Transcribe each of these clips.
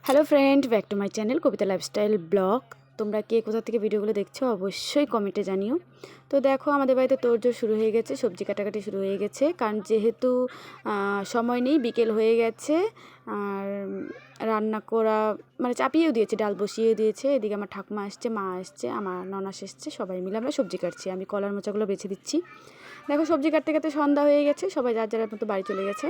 Hello friend, back to my channel Kabita lifestyle blog. তোমরা কে কোথা থেকে ভিডিওগুলো দেখছো অবশ্যই কমেন্টে জানিও। তো দেখো, আমাদের বাড়িতে তোড়জোড় শুরু হয়ে গেছে, সবজি কাটাকাটি শুরু হয়ে গেছে। কারণ যেহেতু সময় নেই, বিকেল হয়ে গেছে। আর রান্না করা মানে চাপিয়েও দিয়েছে, ডাল বসিয়ে দিয়েছে। এদিকে আমার ঠাকুমা আসছে, মা আসছে, আমার ননাস এসছে, সবাই মিলে আমরা সবজি কাটছি। আমি কলার মোচাগুলো বেছে দিচ্ছি। দেখো, সবজি কাটতে কাটতে সন্ধ্যা হয়ে গেছে, সবাই যার যার মতো বাড়ি চলে গেছে।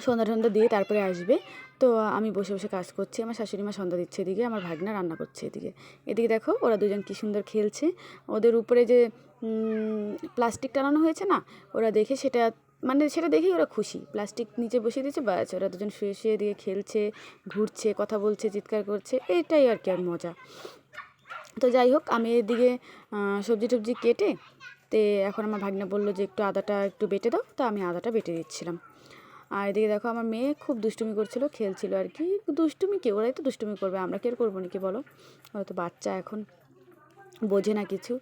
সন্ধ্যা দিয়ে তারপরে আসবে। তো আমি বসে বসে কাজ করছি, আমার শাশুড়ি মা সন্ধ্যা দিচ্ছে এদিকে, আমার ভাগনা রান্না করছে এদিকে। এদিকে দেখো, ওরা দুজন কী সুন্দর খেলছে। ওদের উপরে যে প্লাস্টিক টানানো হয়েছে না, ওরা দেখে সেটা সেটা দেখেই ওরা খুশি। প্লাস্টিক নিচে বসিয়ে দিয়েছে, ব্যাস ওরা দুজন শুয়ে শুয়ে দিয়ে খেলছে, ঘুরছে, কথা বলছে, চিৎকার করছে, এটাই আর কি আর মজা। তো যাই হোক, আমি এদিকে সবজি টবজি কেটে এখন আমার ভাগনা বললো যে একটু আদাটা একটু বেটে দাও, তো আমি আদাটা বেটে দিচ্ছিলাম। আর এদিকে দেখো, আমার মেয়ে খুব দুষ্টুমি করছিল, খেলছিল আর কি। দুষ্টুমি কি, ওরাই তো দুষ্টুমি করবে, আমরা কি আর করবো নাকি বলো? ওরা তো বাচ্চা, এখন বোঝে না কিছু।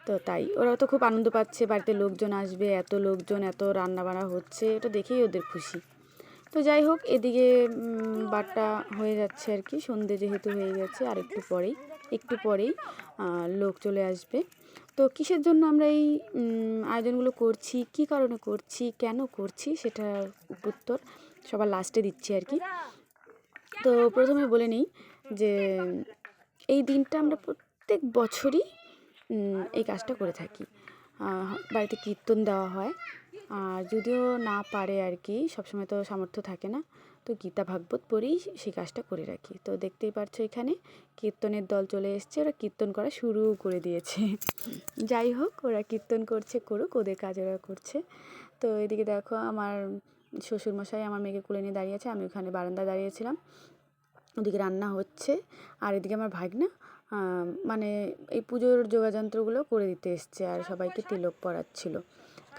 তো তাই ওরা তো খুব আনন্দ পাচ্ছে, বাড়িতে লোকজন আসবে, এত লোকজন, এত রান্না বান্না হচ্ছে, এটা দেখেই ওদের খুশি। তো যাই হোক, এদিকে বারটা হয়ে যাচ্ছে আর কি, সন্ধে যেহেতু হয়ে গেছে, আর একটু পরেই লোক চলে আসবে। তো কিসের জন্য আমরা এই আয়োজনগুলো করছি, কী কারণে করছি, কেন করছি, সেটার উত্তর সবার লাস্টে দিচ্ছি আর কি। তো প্রথমে বলে নিই যে এই দিনটা আমরা প্রত্যেক বছরই এই কাজটা করে থাকি। বাড়িতে কীর্তন দেওয়া হয়, আর যদিও না পারে আর কি, সবসময় তো সামর্থ্য থাকে না, তো গীতা ভাগবত পড়েই সেই কাজটা করে রাখি। তো দেখতেই পারছো, এখানে কীর্তনের দল চলে এসছে, ওরা কীর্তন করা শুরু করে দিয়েছে। যাই হোক, ওরা কীর্তন করছে, করুক, ওদের কাজ ওরা করছে। তো এদিকে দেখো, আমার শ্বশুরমশাই আমার মেয়েকে কোলে নিয়ে দাঁড়িয়ে আছে, আমি ওখানে বারান্দায় দাঁড়িয়েছিলাম। ওদিকে রান্না হচ্ছে, আর এদিকে আমার ভাগনা এই পুজোর যোগাযন্ত্রগুলো করে দিতে এসছে, আর সবাইকে তিলক পরাচ্ছিল।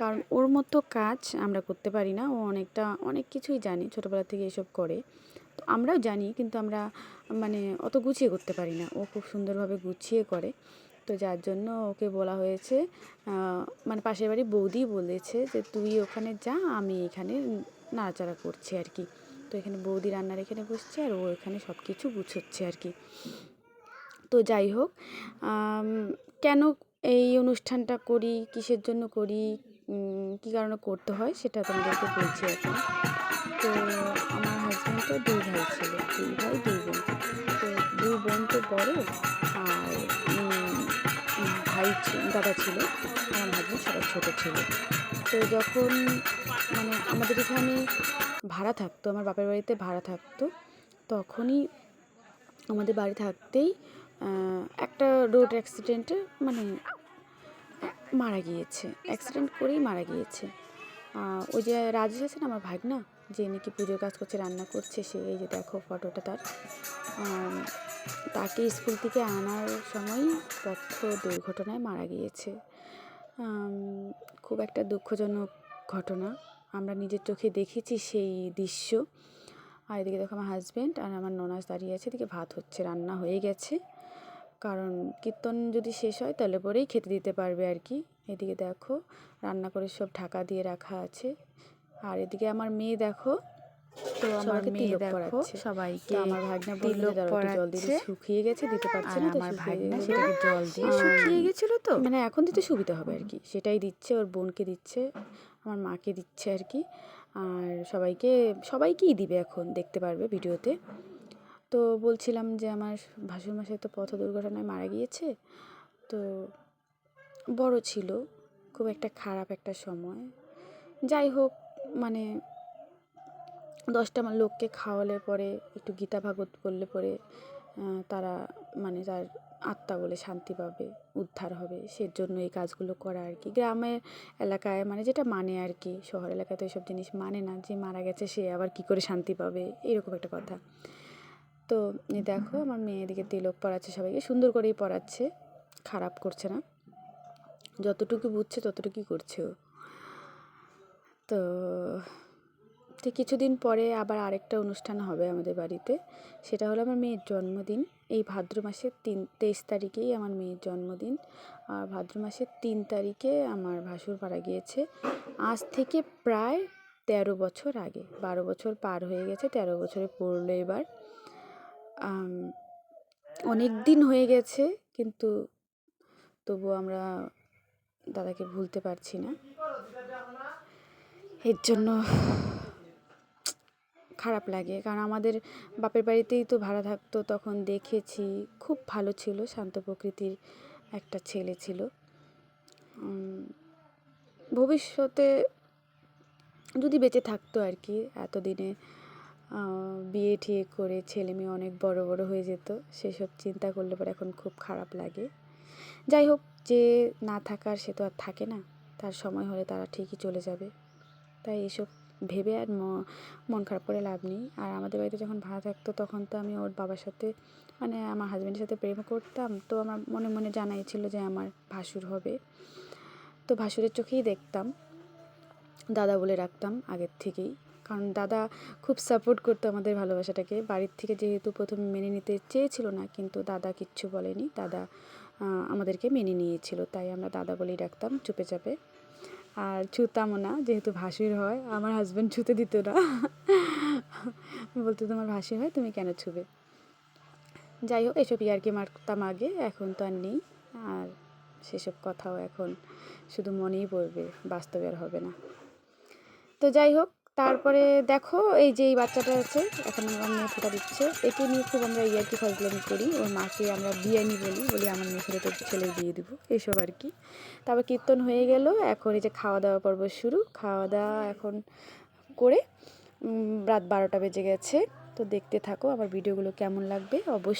কারণ ওর মতো কাজ আমরা করতে পারি না, ও অনেক কিছুই জানি, ছোটোবেলা থেকে এসব করে। তো আমরাও জানি, কিন্তু আমরা অত গুছিয়ে করতে পারি না, ও খুব সুন্দরভাবে গুছিয়ে করে। তো যার জন্য ওকে বলা হয়েছে, পাশের বাড়ি বৌদি বলেছে যে তুই ওখানে যা, আমি এখানে নাড়াচাড়া করছি আর কি। তো এখানে বৌদি রান্নার এখানে বসছে, আর ও এখানে সব কিছু গুছোচ্ছে আর কি। তো যাই হোক, কেন এই অনুষ্ঠানটা করি, কিসের জন্য করি, কী কারণে করতে হয়, সেটা তোমাদেরকে বলছি এখন। তো আমার হাজব্যান্ডের 2 ভাই ছিল, 2 ভাই 2 বোন। তো 2 বোন তো বড়, আর দাদা ছিল, আমার হাজব্যান্ড সবার ছোটো ছিল। তো যখন আমাদের এখানে ভাড়া থাকতো, আমার বাপের বাড়িতে ভাড়া থাকতো, তখনই আমাদের বাড়ি থাকতেই একটা রোড অ্যাক্সিডেন্টে মারা গিয়েছে, অ্যাক্সিডেন্ট করেই মারা গিয়েছে। ওই যে রাজেশ আছে না, আমার ভাগনা, যে নাকি পুজোর কাজ করছে, রান্না করছে, সে এই যে দেখো ফটোটা তার, তাকে স্কুল থেকে আনার সময় পথ দুর্ঘটনায় মারা গিয়েছে। খুব একটা দুঃখজনক ঘটনা, আমরা নিজের চোখে দেখেছি সেই দৃশ্য। আর এদিকে দেখো, আমার হাজব্যান্ড আর আমার ননাস দাঁড়িয়ে আছে, এদিকে ভাত হচ্ছে, রান্না হয়ে গেছে। কারণ কীর্তন যদি শেষ হয় তাহলে পরেই খেতে দিতে পারবে আর কি। এদিকে দেখো, রান্না করে সব ঢাকা দিয়ে রাখা আছে। আর এদিকে আমার মেয়ে দেখো, তো আমার মেয়ে দেখো সবাইকে আমার ভাগনা তিলক পরাচ্ছে, শুকিয়ে গেছে, দিতে পারছে না, আমার ভাগনা সেটাকে জল দিয়ে শুকিয়ে গেছিলো, তো এখন দিতে সুবিধা হবে আর কি, সেটাই দিচ্ছে, ওর বোনকে দিচ্ছে, আমার মাকে দিচ্ছে আর কি। আর সবাইকেই দিবে, এখন দেখতে পারবে ভিডিওতে। তো বলছিলাম যে আমার ভাসুরমশাই তো পথ দুর্ঘটনায় মারা গিয়েছে। তো বড় ছিল, খুব একটা খারাপ একটা সময়। যাই হোক, 10টা লোককে খাওয়ালে পরে, একটু গীতা ভাগবত করলে পরে তারা তার আত্মা বলে শান্তি পাবে, উদ্ধার হবে, সেজন্য এই কাজগুলো করা আর কি। গ্রামের এলাকায় যেটা আর কি, শহর এলাকায় তো এইসব জিনিস মানে না, যে মারা গেছে সে আবার কি করে শান্তি পাবে, এরকম একটা কথা। তো দেখো, আমার মেয়ে এদিকে তিলক পরাচ্ছে, সবাইকে সুন্দর করেই পরাচ্ছে, খারাপ করছে না, যতটুকু বুঝছে ততটুকুই করছে ও। তো কিছুদিন পরে আবার আরেকটা অনুষ্ঠান হবে আমাদের বাড়িতে, সেটা হলো আমার মেয়ের জন্মদিন। এই ভাদ্র মাসের 23 তারিখেই আমার মেয়ের জন্মদিন। আর ভাদ্র মাসের 3 তারিখে আমার ভাসুর মারা গিয়েছে, আজ থেকে প্রায় 13 বছর আগে। 12 বছর পার হয়ে গেছে, 13 বছরে পড়লো এবার। অনেক দিন হয়ে গেছে, কিন্তু তবুও আমরা দাদাকে ভুলতে পারছি না। এর জন্য খারাপ লাগে, কারণ আমাদের বাপের বাড়িতেই তো ভাড়া থাকতো, তখন দেখেছি খুব ভালো ছিল, শান্ত প্রকৃতির একটা ছেলে ছিল। ভবিষ্যতে যদি বেঁচে থাকতো আর কি, এতদিনে বিয়ে ঠিয়ে করে ছেলে মেয়ে অনেক বড় বড় হয়ে যেত, সেসব চিন্তা করলে পরে এখন খুব খারাপ লাগে। যাই হোক, যে না থাকার সে তো আর থাকে না, তার সময় হলে তারা ঠিকই চলে যাবে। তাই এসব ভেবে আর মন খারাপ করে লাভ নেই। আর আমাদের বাড়িতে যখন ভাড়া থাকতো তখন তো আমি ওর বাবার সাথে, মানে আমার হাজব্যান্ডের সাথে প্রেম করতাম, তো আমার মনে মনে জানাই ছিল যে আমার ভাসুর হবে। তো ভাসুরের চোখেই দেখতাম, দাদা বলে রাখতাম আগের থেকেই, কারণ দাদা খুব সাপোর্ট করতো আমাদের ভালোবাসাটাকে। বাড়ির থেকে যেহেতু প্রথমে মেনে নিতে চেয়েছিল না, কিন্তু দাদা কিচ্ছু বলেনি, দাদা আমাদেরকে মেনে নিয়েছিল, তাই আমরা দাদা বলেই ডাকতাম চুপে চাপে। আর ছুতামও না, যেহেতু ভাসুর হয়, আমার হাজব্যান্ড ছুতে দিত না, বলতো তোমার ভাসুর হয়, তুমি কেন ছুবে। যাই হোক, এসব ইয়ার্কি মারতাম আগে, এখন তো আর নেই। আর সেসব কথাও এখন শুধু মনেই পড়বে, বাস্তবে আর হবে না। তো যাই হোক, তারপরে দেখো এই যে এই বাচ্চাটা আছে, এখন আমার মেয়ে ফোঁটা দিচ্ছে, একে নিয়ে খুব আমরা ইয়ার্কি ফাজলামি করি। ওর মাকে আমরা বিয়ানি বলি আমার মেয়ে ছেলে তোর ছেলের বিয়ে দিব, এসব আর কি। তারপর কীর্তন হয়ে গেল, এখন এই যে খাওয়া দাওয়া পর্ব শুরু। খাওয়া দাওয়া এখন করে রাত 12টা বেজে গেছে। তো দেখতে থাকো আমার ভিডিওগুলো কেমন লাগবে অবশ্যই।